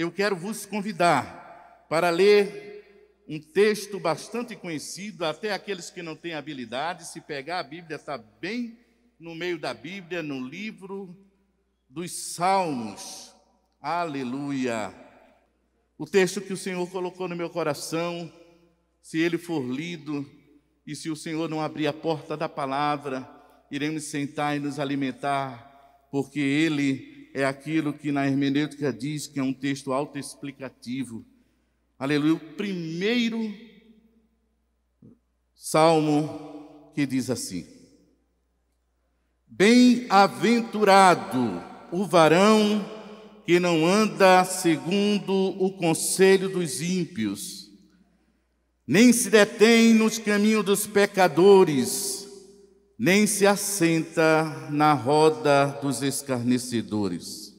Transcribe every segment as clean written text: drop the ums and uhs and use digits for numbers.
eu quero vos convidar para ler um texto bastante conhecido, até aqueles que não têm habilidade. Se pegar a Bíblia, está bem no meio da Bíblia, no livro dos Salmos. Aleluia! O texto que o Senhor colocou no meu coração, se ele for lido, e se o Senhor não abrir a porta da palavra, iremos sentar e nos alimentar, porque ele é aquilo que na hermenêutica diz que é um texto autoexplicativo. Aleluia! O primeiro salmo que diz assim: Bem-aventurado o varão que não anda segundo o conselho dos ímpios, nem se detém nos caminhos dos pecadores, nem se assenta na roda dos escarnecedores.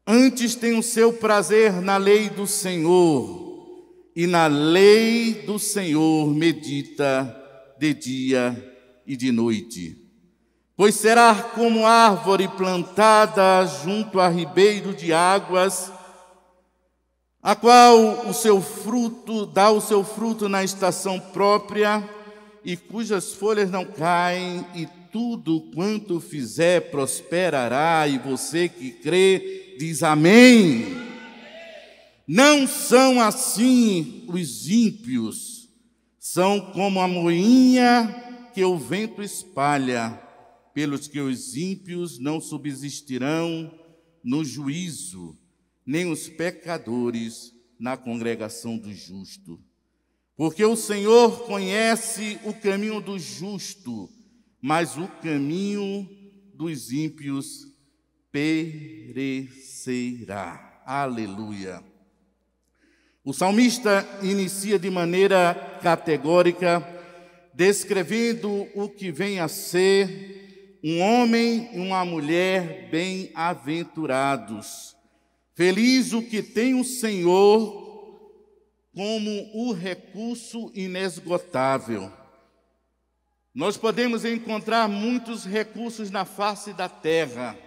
Antes tem o seu prazer na lei do Senhor, e na lei do Senhor medita de dia e de noite. Pois será como árvore plantada junto a ribeiro de águas, a qual dá o seu fruto na estação própria, e cujas folhas não caem, e tudo quanto fizer prosperará. E você que crê, diz amém. Não são assim os ímpios, são como a moinha que o vento espalha, pelos que os ímpios não subsistirão no juízo, nem os pecadores na congregação dos justos. Porque o Senhor conhece o caminho do justo, mas o caminho dos ímpios perecerá. Aleluia! O salmista inicia de maneira categórica, descrevendo o que vem a ser um homem e uma mulher bem-aventurados. Feliz o que tem o Senhor como o recurso inesgotável. Nós podemos encontrar muitos recursos na face da terra.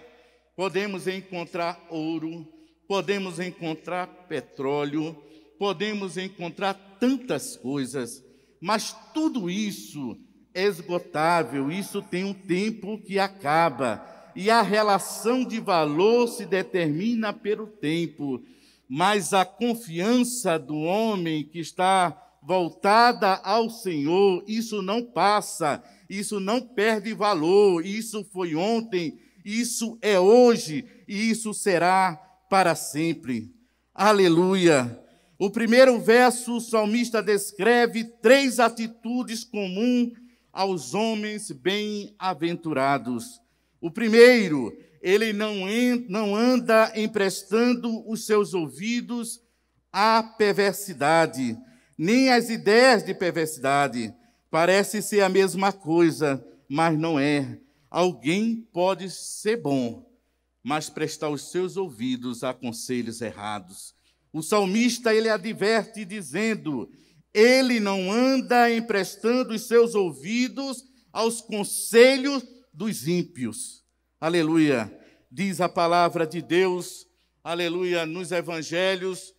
Podemos encontrar ouro, podemos encontrar petróleo, podemos encontrar tantas coisas, mas tudo isso é esgotável, isso tem um tempo que acaba, e a relação de valor se determina pelo tempo, mas a confiança do homem que está voltada ao Senhor, isso não passa, isso não perde valor, isso foi ontem, isso é hoje, e isso será para sempre. Aleluia! O primeiro verso, o salmista descreve 3 atitudes comuns aos homens bem-aventurados. O primeiro, ele não anda emprestando os seus ouvidos à perversidade, nem às ideias de perversidade. Parece ser a mesma coisa, mas não é. Alguém pode ser bom, mas prestar os seus ouvidos a conselhos errados. O salmista, ele adverte dizendo: ele não anda emprestando os seus ouvidos aos conselhos dos ímpios. Aleluia! Diz a palavra de Deus, aleluia, nos evangelhos,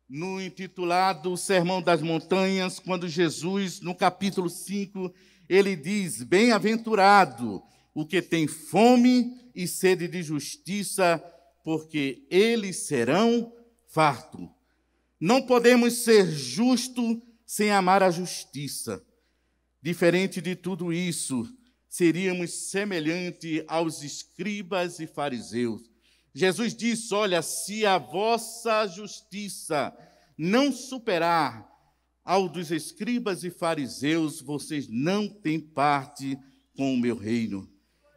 no intitulado Sermão das Montanhas, quando Jesus, no capítulo 5, ele diz: bem-aventurado o que tem fome e sede de justiça, porque eles serão fartos. Não podemos ser justos sem amar a justiça. Diferente de tudo isso, seríamos semelhantes aos escribas e fariseus. Jesus disse: olha, se a vossa justiça não superar ao dos escribas e fariseus, vocês não têm parte com o meu reino.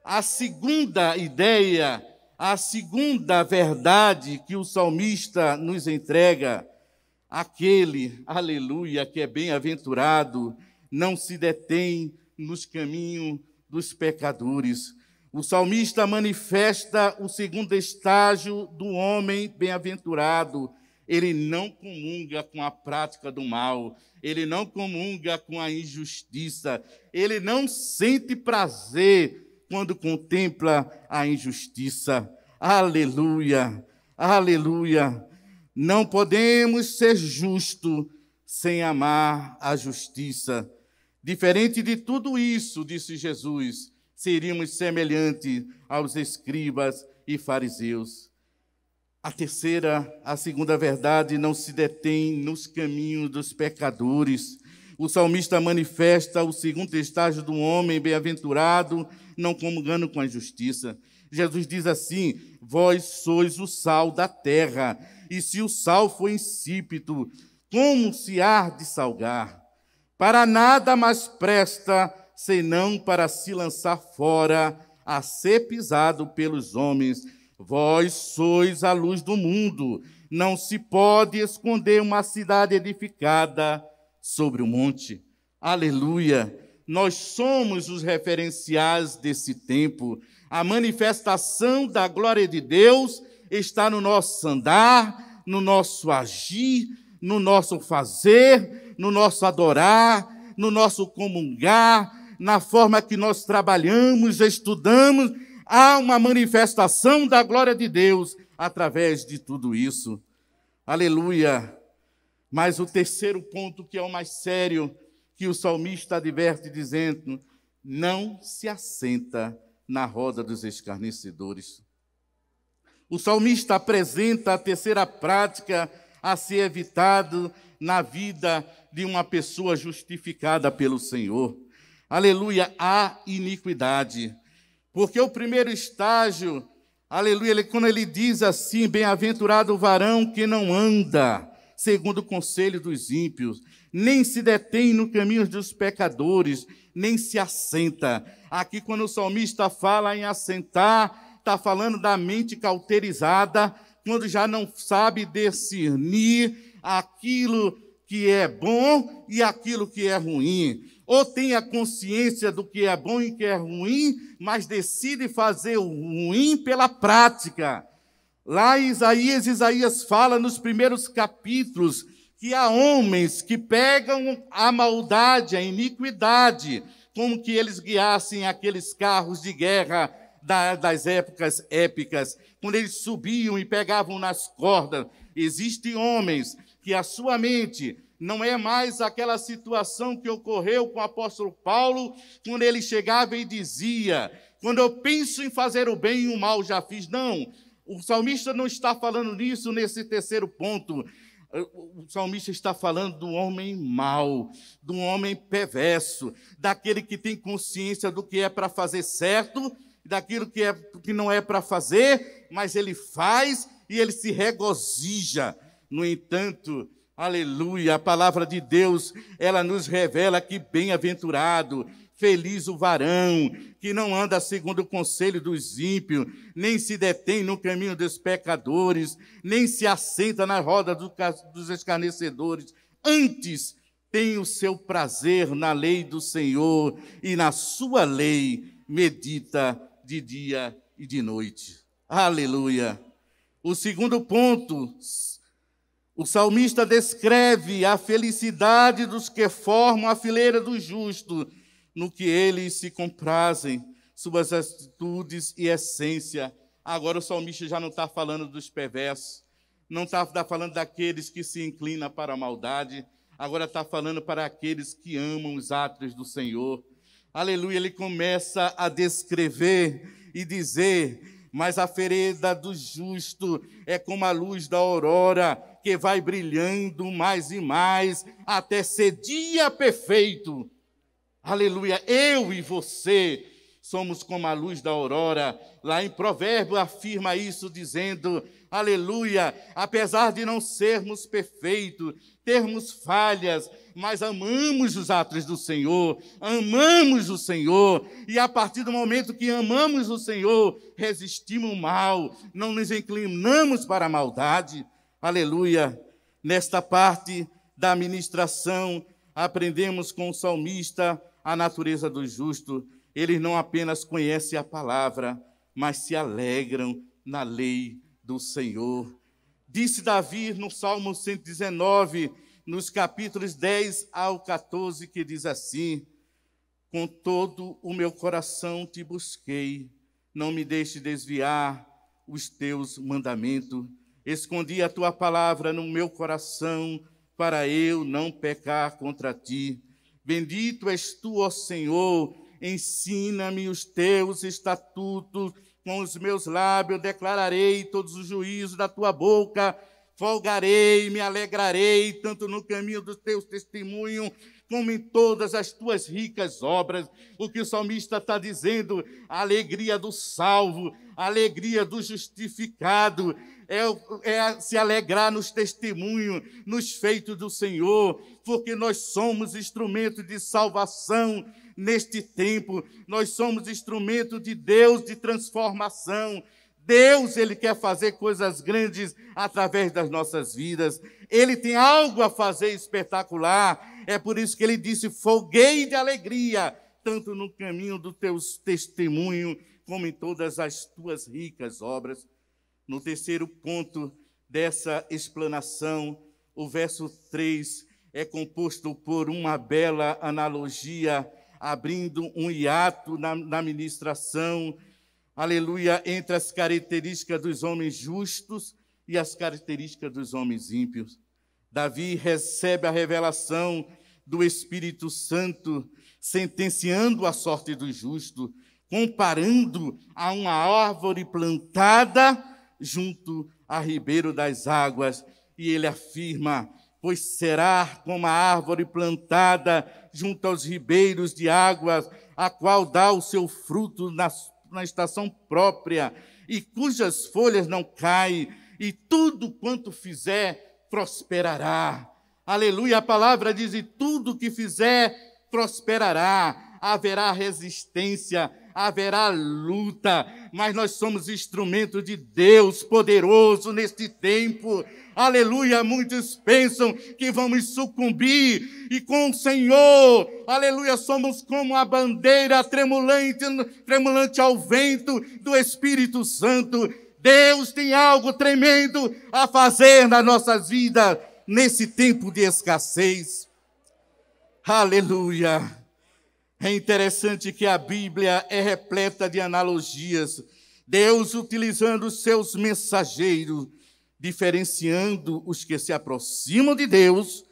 A segunda ideia, a segunda verdade que o salmista nos entrega: aquele, aleluia, que é bem-aventurado, não se detém nos caminhos dos pecadores. O salmista manifesta o segundo estágio do homem bem-aventurado. Ele não comunga com a prática do mal, ele não comunga com a injustiça, ele não sente prazer quando contempla a injustiça. Aleluia, aleluia. Não podemos ser justos sem amar a justiça. Diferente de tudo isso, disse Jesus, seríamos semelhantes aos escribas e fariseus. A segunda verdade, não se detém nos caminhos dos pecadores. O salmista manifesta o segundo estágio do homem bem-aventurado, não comungando com a injustiça. Jesus diz assim: vós sois o sal da terra, e se o sal for insípido, como se há de salgar? Para nada mais presta, senão para se lançar fora, a ser pisado pelos homens. Vós sois a luz do mundo. Não se pode esconder uma cidade edificada sobre o monte. Aleluia! Nós somos os referenciais desse tempo. A manifestação da glória de Deus está no nosso andar, no nosso agir, no nosso fazer, no nosso adorar, no nosso comungar, na forma que nós trabalhamos, estudamos. Há uma manifestação da glória de Deus através de tudo isso. Aleluia! Mas o terceiro ponto, que é o mais sério, que o salmista adverte dizendo: não se assenta na roda dos escarnecedores. O salmista apresenta a terceira prática a ser evitado na vida de uma pessoa justificada pelo Senhor. Aleluia, a iniquidade. Porque o primeiro estágio, aleluia, quando ele diz assim: bem-aventurado o varão que não anda segundo o conselho dos ímpios, nem se detém no caminho dos pecadores, nem se assenta. Aqui, quando o salmista fala em assentar, está falando da mente cauterizada, quando já não sabe discernir aquilo que é bom e aquilo que é ruim. Ou tem a consciência do que é bom e que é ruim, mas decide fazer o ruim pela prática. Lá em Isaías fala nos primeiros capítulos que há homens que pegam a maldade, a iniquidade, como que eles guiassem aqueles carros de guerra das épocas épicas, quando eles subiam e pegavam nas cordas. Existem homens que a sua mente não é mais aquela situação que ocorreu com o apóstolo Paulo, quando ele chegava e dizia: quando eu penso em fazer o bem, o mal já fiz. Não, o salmista não está falando nisso nesse terceiro ponto. O salmista está falando do homem mau, do homem perverso, daquele que tem consciência do que é para fazer certo, daquilo que não é para fazer, mas ele faz e ele se regozija. No entanto, aleluia, a palavra de Deus, ela nos revela que bem-aventurado, feliz o varão, que não anda segundo o conselho dos ímpios, nem se detém no caminho dos pecadores, nem se assenta na roda dos escarnecedores. Antes, tem o seu prazer na lei do Senhor, e na sua lei medita de dia e de noite. Aleluia! O segundo ponto, o salmista descreve a felicidade dos que formam a fileira dos justos, no que eles se comprazem, suas atitudes e essência. Agora o salmista já não está falando dos perversos, não está falando daqueles que se inclinam para a maldade, agora está falando para aqueles que amam os atos do Senhor. Aleluia, ele começa a descrever e dizer: mas a vereda do justo é como a luz da aurora, que vai brilhando mais e mais, até ser dia perfeito. Aleluia, eu e você somos como a luz da aurora. Lá em Provérbios afirma isso dizendo: aleluia, apesar de não sermos perfeitos, termos falhas, mas amamos os atos do Senhor, amamos o Senhor, e a partir do momento que amamos o Senhor, resistimos o mal, não nos inclinamos para a maldade. Aleluia, nesta parte da ministração, aprendemos com o salmista a natureza do justo. Eles não apenas conhecem a palavra, mas se alegram na lei do Senhor. Disse Davi no Salmo 119, nos capítulos 10 ao 14, que diz assim: com todo o meu coração te busquei, não me deixe desviar os teus mandamentos. Escondi a tua palavra no meu coração, para eu não pecar contra ti. Bendito és tu, ó Senhor, ensina-me os teus estatutos, com os meus lábios declararei todos os juízos da tua boca, folgarei, me alegrarei, tanto no caminho dos teus testemunhos, como em todas as tuas ricas obras. O que o salmista está dizendo, a alegria do salvo, a alegria do justificado, é se alegrar nos testemunhos, nos feitos do Senhor, porque nós somos instrumento de salvação neste tempo, nós somos instrumento de Deus de transformação. Deus, Ele quer fazer coisas grandes através das nossas vidas. Ele tem algo a fazer espetacular. É por isso que Ele disse, folguei de alegria, tanto no caminho dos teus testemunhos, como em todas as tuas ricas obras. No terceiro ponto dessa explanação, o verso 3 é composto por uma bela analogia, abrindo um hiato na ministração, aleluia, entre as características dos homens justos e as características dos homens ímpios. Davi recebe a revelação do Espírito Santo, sentenciando a sorte do justo, comparando a uma árvore plantada junto a ribeiro das águas. E ele afirma, pois será como a árvore plantada junto aos ribeiros de águas, a qual dá o seu fruto na estação própria, e cujas folhas não caem, e tudo quanto fizer prosperará. Aleluia, a palavra diz, e tudo que fizer prosperará. Haverá resistência, haverá luta, mas nós somos instrumento de Deus poderoso neste tempo. Aleluia, muitos pensam que vamos sucumbir, e com o Senhor, aleluia, somos como a bandeira tremulante ao vento do Espírito Santo. Deus tem algo tremendo a fazer nas nossas vidas, nesse tempo de escassez. Aleluia. É interessante que a Bíblia é repleta de analogias. Deus utilizando os seus mensageiros, diferenciando os que se aproximam de Deus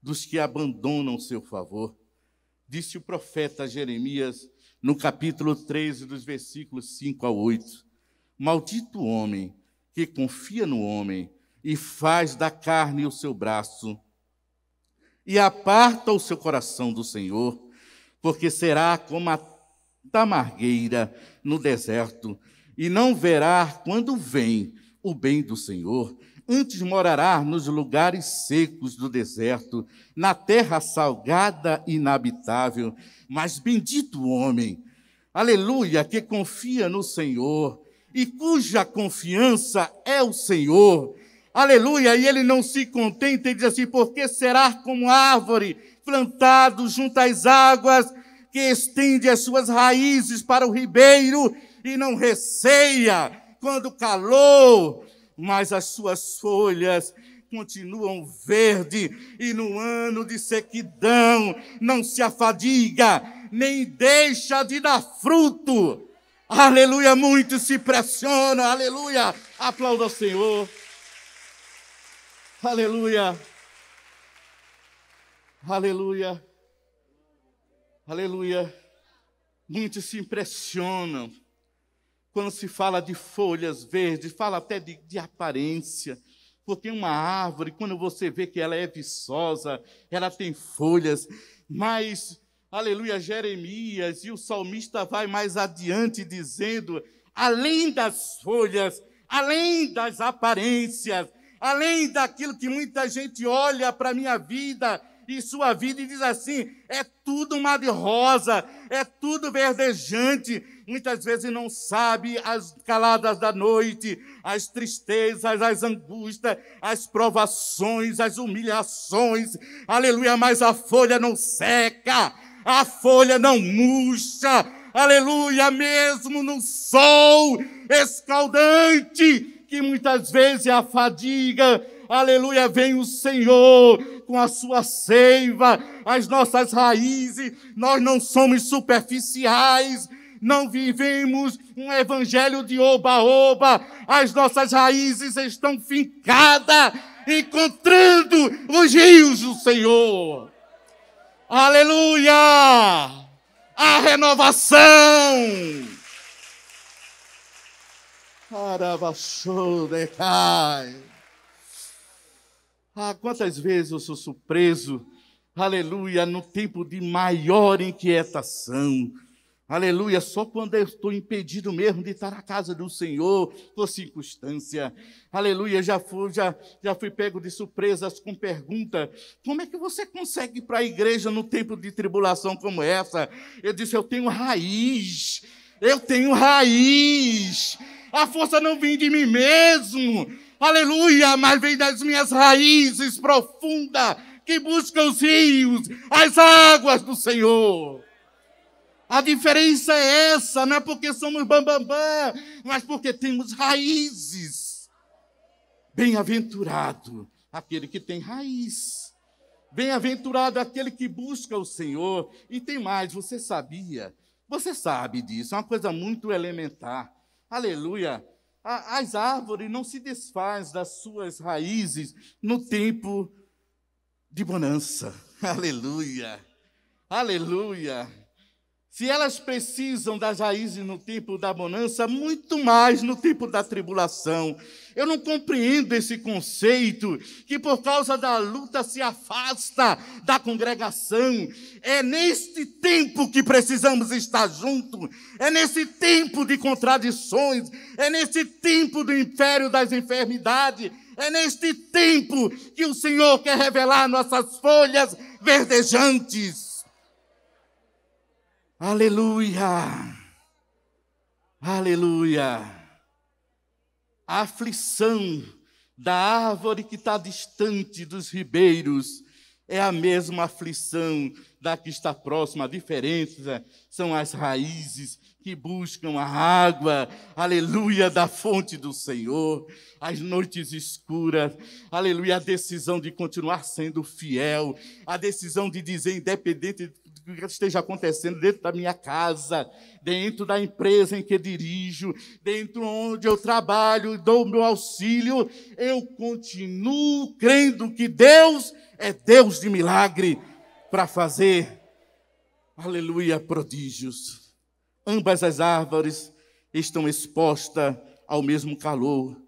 dos que abandonam seu favor. Disse o profeta Jeremias, no capítulo 13, dos versículos 5 a 8. Maldito o homem que confia no homem e faz da carne o seu braço, e aparta o seu coração do Senhor, porque será como a tamargueira no deserto, e não verá quando vem o bem do Senhor. Antes morará nos lugares secos do deserto, na terra salgada e inabitável. Mas bendito o homem, aleluia, que confia no Senhor, e cuja confiança é o Senhor. Aleluia, e ele não se contenta e diz assim, porque será como árvore plantado junto às águas, que estende as suas raízes para o ribeiro e não receia quando o calor, mas as suas folhas continuam verde, e no ano de sequidão não se afadiga, nem deixa de dar fruto. Aleluia, muitos se pressionam, aleluia, aplauda ao Senhor. Aleluia, aleluia, aleluia. Muitos se impressionam quando se fala de folhas verdes, fala até de aparência, porque uma árvore, quando você vê que ela é viçosa, ela tem folhas, mas, aleluia, Jeremias e o salmista vai mais adiante dizendo, além das folhas, além das aparências, além daquilo que muita gente olha para a minha vida e sua vida e diz assim, é tudo mar de rosa, é tudo verdejante. Muitas vezes não sabe as caladas da noite, as tristezas, as angústias, as provações, as humilhações. Aleluia, mas a folha não seca, a folha não murcha. Aleluia, mesmo no sol escaldante, que muitas vezes é a fadiga, aleluia, vem o Senhor com a sua seiva, as nossas raízes. Nós não somos superficiais, não vivemos um evangelho de oba-oba. As nossas raízes estão fincadas, encontrando os rios do Senhor. Aleluia! A renovação. Quantas vezes eu sou surpreso, aleluia, no tempo de maior inquietação, aleluia, só quando eu estou impedido mesmo de estar na casa do Senhor, por circunstância, aleluia, já fui pego de surpresas com pergunta: como é que você consegue ir para a igreja no tempo de tribulação como essa? Eu disse: eu tenho raiz, a força não vem de mim mesmo, aleluia, mas vem das minhas raízes profundas, que buscam os rios, as águas do Senhor. A diferença é essa, não é porque somos bambambam, mas porque temos raízes. Bem-aventurado aquele que tem raiz. Bem-aventurado aquele que busca o Senhor. E tem mais, você sabe disso, é uma coisa muito elementar. Aleluia. As árvores não se desfazem das suas raízes no tempo de bonança. Aleluia. Aleluia. Se elas precisam das raízes no tempo da bonança, muito mais no tempo da tribulação. Eu não compreendo esse conceito que por causa da luta se afasta da congregação. É neste tempo que precisamos estar juntos. É nesse tempo de contradições. É nesse tempo do império das enfermidades. É neste tempo que o Senhor quer revelar nossas folhas verdejantes. Aleluia, aleluia. A aflição da árvore que está distante dos ribeiros é a mesma aflição da que está próxima. A diferença são as raízes que buscam a água, aleluia, da fonte do Senhor. As noites escuras, aleluia, a decisão de continuar sendo fiel, a decisão de dizer, independente do que esteja acontecendo dentro da minha casa, dentro da empresa em que dirijo, dentro onde eu trabalho e dou o meu auxílio, eu continuo crendo que Deus é Deus de milagre para fazer, aleluia, prodígios. Ambas as árvores estão expostas ao mesmo calor,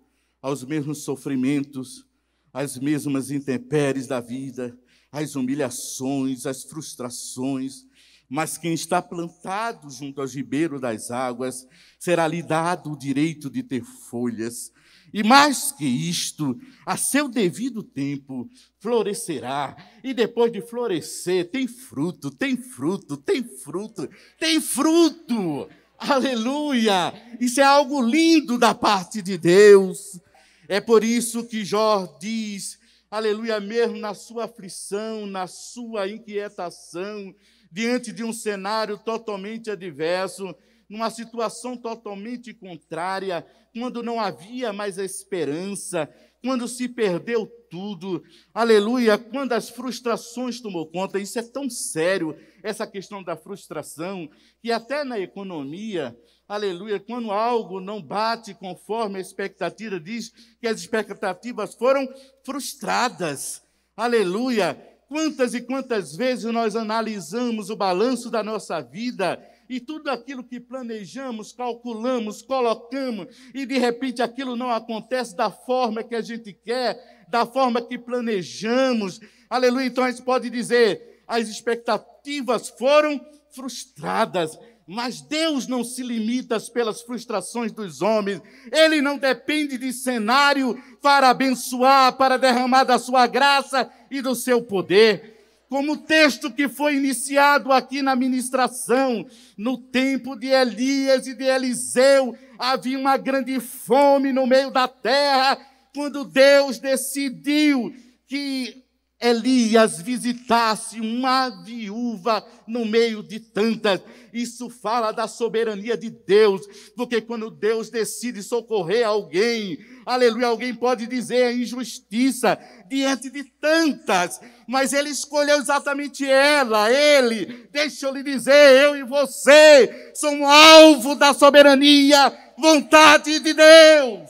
aos mesmos sofrimentos, às mesmas intempéries da vida, as humilhações, as frustrações, mas quem está plantado junto aos ribeiros das águas será lhe dado o direito de ter folhas. E mais que isto, a seu devido tempo, florescerá. E depois de florescer, tem fruto, tem fruto, tem fruto, tem fruto. Aleluia! Isso é algo lindo da parte de Deus. É por isso que Jó diz, aleluia, mesmo na sua aflição, na sua inquietação, diante de um cenário totalmente adverso, numa situação totalmente contrária, quando não havia mais esperança, quando se perdeu tudo, aleluia, quando as frustrações tomou conta. Isso é tão sério, essa questão da frustração, que até na economia, aleluia, quando algo não bate conforme a expectativa, diz que as expectativas foram frustradas, aleluia. Quantas e quantas vezes nós analisamos o balanço da nossa vida e tudo aquilo que planejamos, calculamos, colocamos, e de repente aquilo não acontece da forma que a gente quer, da forma que planejamos, aleluia. Então a gente pode dizer, as expectativas foram frustradas, mas Deus não se limita pelas frustrações dos homens. Ele não depende de cenário para abençoar, para derramar da sua graça e do seu poder. Como o texto que foi iniciado aqui na ministração, no tempo de Elias e de Eliseu, havia uma grande fome no meio da terra, quando Deus decidiu que Elias visitasse uma viúva no meio de tantas. Isso fala da soberania de Deus, porque quando Deus decide socorrer alguém, Aleluia, alguém pode dizer a injustiça diante de tantas, mas ele escolheu exatamente ela, ele. Deixa eu lhe dizer, eu e você somos alvo da soberania, vontade de Deus.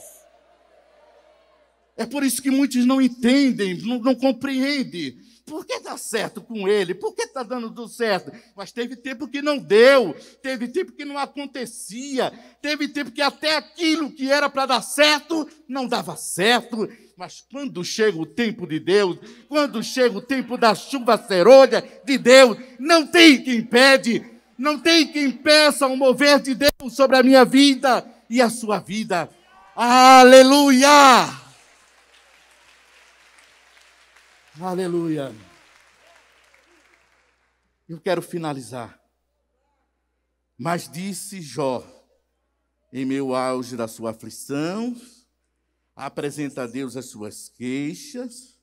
É por isso que muitos não entendem, não compreendem. Por que dá certo com ele? Por que está dando tudo certo? Mas teve tempo que não deu, teve tempo que não acontecia, teve tempo que até aquilo que era para dar certo, não dava certo. Mas quando chega o tempo de Deus, quando chega o tempo da chuva serôdia de Deus, não tem quem impede, não tem quem impeça o mover de Deus sobre a minha vida e a sua vida. Aleluia! Aleluia. Eu quero finalizar. Mas disse Jó, em meio auge da sua aflição, apresenta a Deus as suas queixas,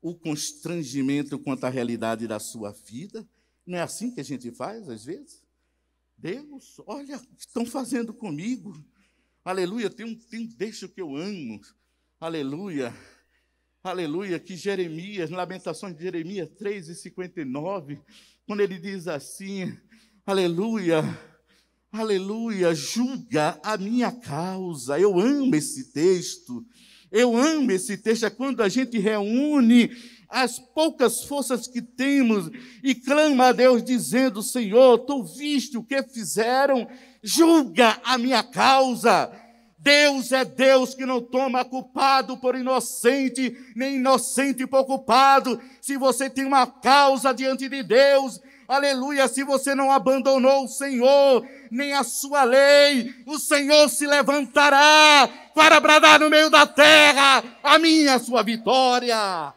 o constrangimento quanto à realidade da sua vida. Não é assim que a gente faz, às vezes? Deus, olha o que estão fazendo comigo. Aleluia, tem um deixo que eu amo. Aleluia. Aleluia, que Jeremias, Lamentações de Jeremias 3:59, quando ele diz assim, aleluia, aleluia, julga a minha causa. Eu amo esse texto, é quando a gente reúne as poucas forças que temos e clama a Deus dizendo, Senhor, tu viste o que fizeram, julga a minha causa. Deus é Deus que não toma culpado por inocente, nem inocente por culpado. Se você tem uma causa diante de Deus, aleluia, se você não abandonou o Senhor, nem a sua lei, o Senhor se levantará para bradar no meio da terra a minha, a sua vitória.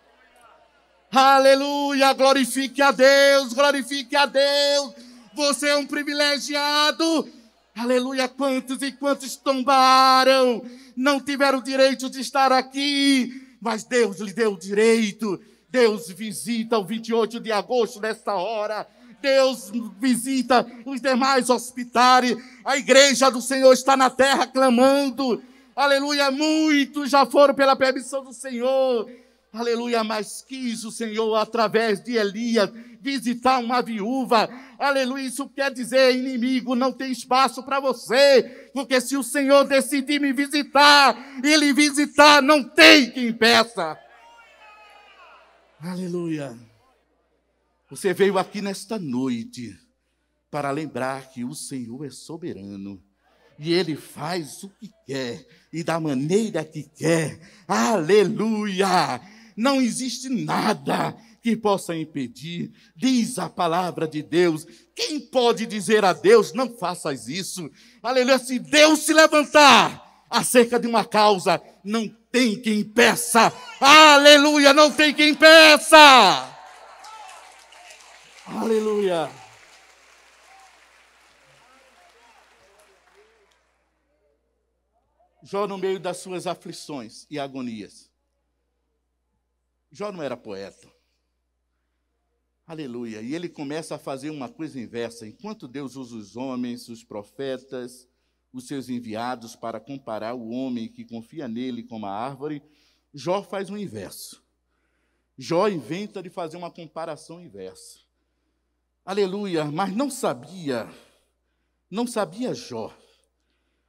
Aleluia, glorifique a Deus, glorifique a Deus. Você é um privilegiado. Aleluia, quantos e quantos tombaram, não tiveram direito de estar aqui, mas Deus lhe deu o direito. Deus visita o 28 de agosto nesta hora, Deus visita os demais hospitais, a igreja do Senhor está na terra clamando, aleluia, muitos já foram pela permissão do Senhor, aleluia, mas quis o Senhor, através de Elias, visitar uma viúva. Aleluia, isso quer dizer, inimigo, não tem espaço para você, porque se o Senhor decidir me visitar, Ele visitar, não tem quem impeça. Aleluia. Você veio aqui nesta noite para lembrar que o Senhor é soberano e Ele faz o que quer e da maneira que quer. Aleluia. Não existe nada que possa impedir, diz a palavra de Deus. Quem pode dizer a Deus, não faças isso? Aleluia, se Deus se levantar acerca de uma causa, não tem quem impeça. Aleluia, não tem quem impeça. Aleluia. Jó, no meio das suas aflições e agonias, Jó não era poeta. Aleluia. E ele começa a fazer uma coisa inversa. Enquanto Deus usa os homens, os profetas, os seus enviados para comparar o homem que confia nele como a árvore, Jó faz o inverso. Jó inventa de fazer uma comparação inversa. Aleluia. Mas não sabia Jó,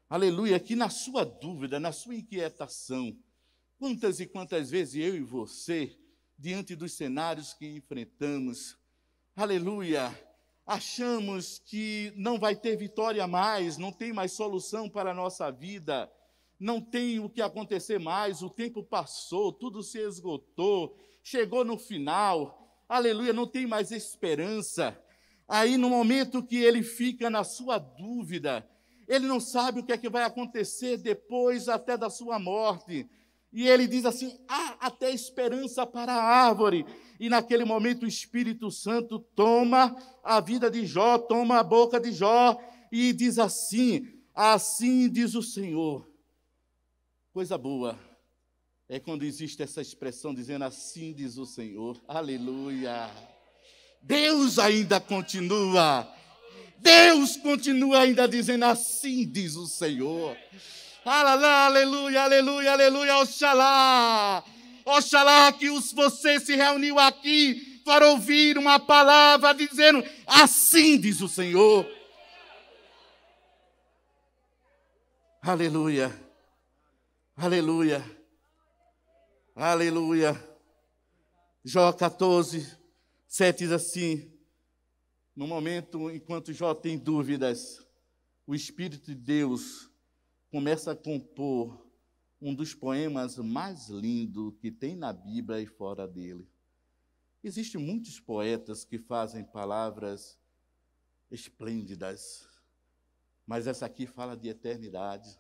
aleluia, que na sua dúvida, na sua inquietação, quantas e quantas vezes eu e você, diante dos cenários que enfrentamos, aleluia, achamos que não vai ter vitória mais, não tem mais solução para a nossa vida, não tem o que acontecer mais, o tempo passou, tudo se esgotou, chegou no final, aleluia, não tem mais esperança. Aí, no momento que ele fica na sua dúvida, ele não sabe o que é que vai acontecer depois até da sua morte. E ele diz assim, há até esperança para a árvore. E naquele momento o Espírito Santo toma a vida de Jó, toma a boca de Jó e diz assim, assim diz o Senhor. Coisa boa é quando existe essa expressão dizendo assim diz o Senhor. Aleluia. Deus ainda continua. Deus continua ainda dizendo assim diz o Senhor. Aleluia, aleluia, aleluia, oxalá. Oxalá que você se reuniu aqui para ouvir uma palavra dizendo, assim diz o Senhor. Aleluia, aleluia, aleluia. Jó 14, 7 diz assim, no momento enquanto Jó tem dúvidas, o Espírito de Deus começa a compor um dos poemas mais lindos que tem na Bíblia e fora dele. Existem muitos poetas que fazem palavras esplêndidas, mas essa aqui fala de eternidade,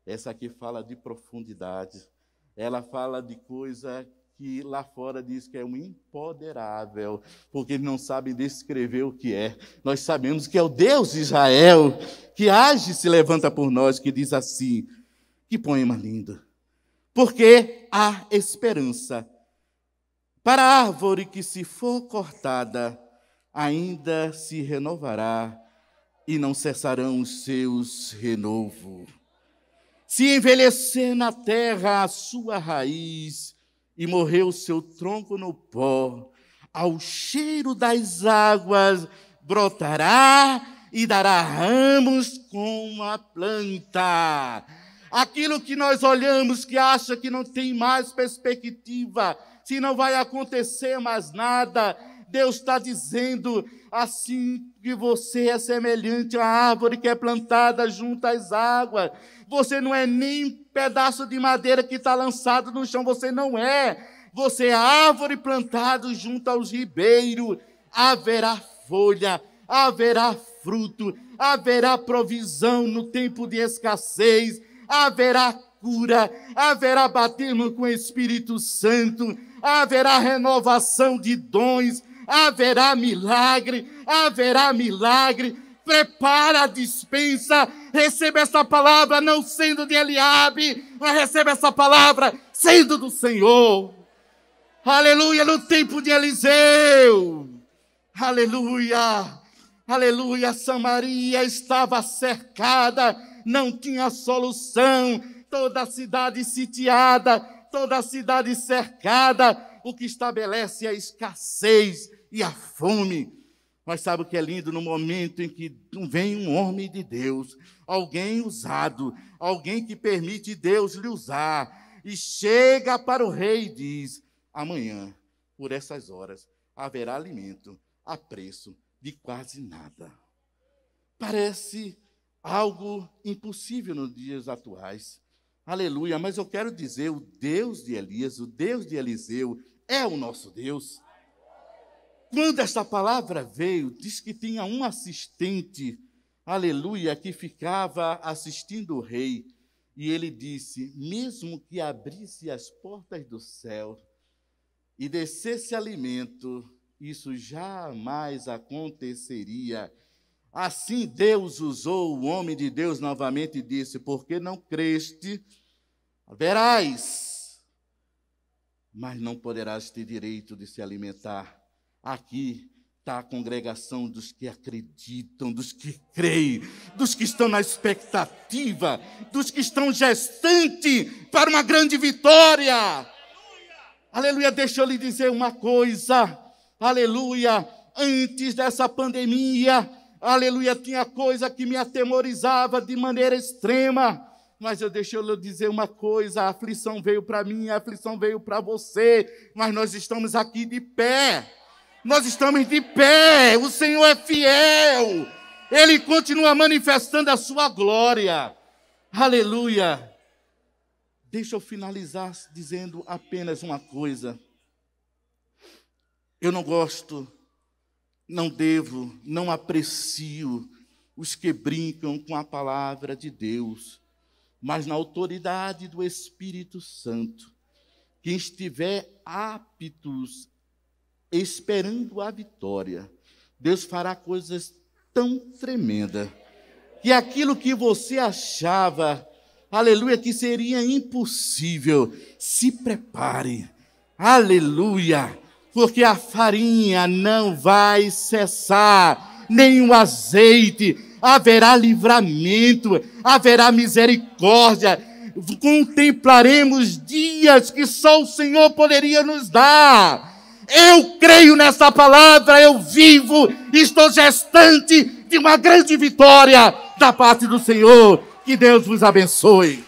essa aqui fala de profundidade, ela fala de coisa que lá fora diz que é um imponderável, porque eles não sabem descrever o que é. Nós sabemos que é o Deus de Israel, que age e se levanta por nós, que diz assim, que poema lindo. Porque há esperança para a árvore que, se for cortada, ainda se renovará e não cessarão os seus renovos. Se envelhecer na terra a sua raiz e morrer o seu tronco no pó, ao cheiro das águas brotará e dará ramos como a planta. Aquilo que nós olhamos, que acha que não tem mais perspectiva, se não vai acontecer mais nada, Deus está dizendo, assim que você é semelhante à árvore que é plantada junto às águas. Você não é nem pedaço de madeira que está lançado no chão, você não é. Você é árvore plantada junto aos ribeiros. Haverá folha, haverá fruto, haverá provisão no tempo de escassez, haverá cura, haverá batismo com o Espírito Santo, haverá renovação de dons, haverá milagre, haverá milagre. Prepara a despensa, receba essa palavra não sendo de Eliabe, mas receba essa palavra sendo do Senhor. Aleluia, no tempo de Eliseu. Aleluia, aleluia, Samaria estava cercada, não tinha solução, toda a cidade sitiada, toda a cidade cercada, o que estabelece a escassez e a fome. Mas sabe o que é lindo? No momento em que vem um homem de Deus, alguém usado, alguém que permite Deus lhe usar, e chega para o rei e diz, amanhã, por essas horas, haverá alimento a preço de quase nada. Parece algo impossível nos dias atuais. Aleluia, mas eu quero dizer, o Deus de Elias, o Deus de Eliseu, é o nosso Deus. Quando esta palavra veio, diz que tinha um assistente, aleluia, que ficava assistindo o rei. E ele disse, mesmo que abrisse as portas do céu e descesse alimento, isso jamais aconteceria. Assim Deus usou o homem de Deus novamente e disse, porque não creste, verás, mas não poderás ter direito de se alimentar. Aqui está a congregação dos que acreditam, dos que creem, dos que estão na expectativa, dos que estão gestantes para uma grande vitória. Aleluia, deixa eu lhe dizer uma coisa. Aleluia, antes dessa pandemia, aleluia, tinha coisa que me atemorizava de maneira extrema. Mas deixa eu lhe dizer uma coisa, a aflição veio para mim, a aflição veio para você, mas nós estamos aqui de pé. Nós estamos de pé, o Senhor é fiel, Ele continua manifestando a sua glória. Aleluia. Deixa eu finalizar dizendo apenas uma coisa. Eu não gosto, não devo, não aprecio os que brincam com a palavra de Deus, mas na autoridade do Espírito Santo, quem estiver aptos, esperando a vitória, Deus fará coisas tão tremendas, que aquilo que você achava, aleluia, que seria impossível, se prepare, aleluia, porque a farinha não vai cessar, nem o azeite, haverá livramento, haverá misericórdia. Contemplaremos dias que só o Senhor poderia nos dar. Eu creio nessa palavra, eu vivo, estou gestante de uma grande vitória da parte do Senhor. Que Deus vos abençoe.